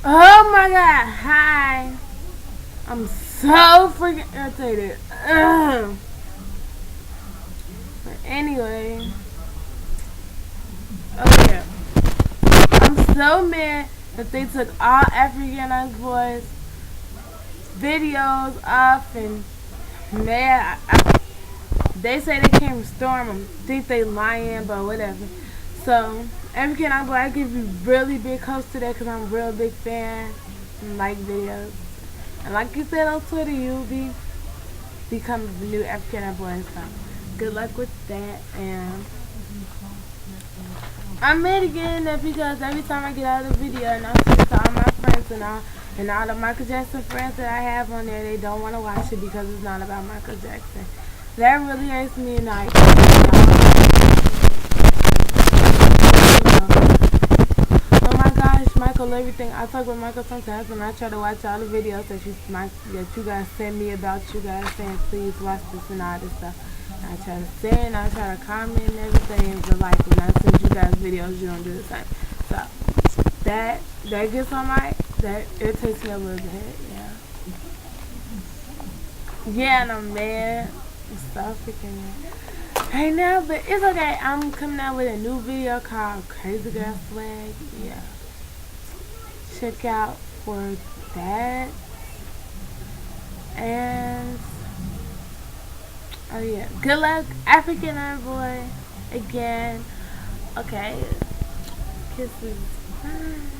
Oh my god, hi. I'm so freaking irritated. Ugh. But anyway, oh yeah. I'm so mad that they took all African boys videos off and man, they say they can't restore them. Think they lying, but whatever. So, African Boy, I give you really big hopes today because I'm a real big fan and like videos. And like you said on Twitter, you'll be become the new African Boy. So, good luck with that. And I'm mad again that because every time I get out of the video and I send it to all my friends and all the Michael Jackson friends that I have on there, they don't want to watch it because it's not about Michael Jackson. That really hurts me and oh my gosh, Michael, everything. I talk with Michael sometimes and I try to watch all the videos that you guys send me about you guys saying please watch this and all this stuff. I try to send, I try to comment and everything, but like when I send you guys videos, you don't do the same. So that gets on that irritates me a little bit, yeah. Yeah, and I'm mad. I'm so freaking mad right now, but it's okay. I'm coming out with a new video called Crazy Girl Swag. Yeah, check out for that. And oh yeah, good luck, African Boy again. Okay, kisses. Bye.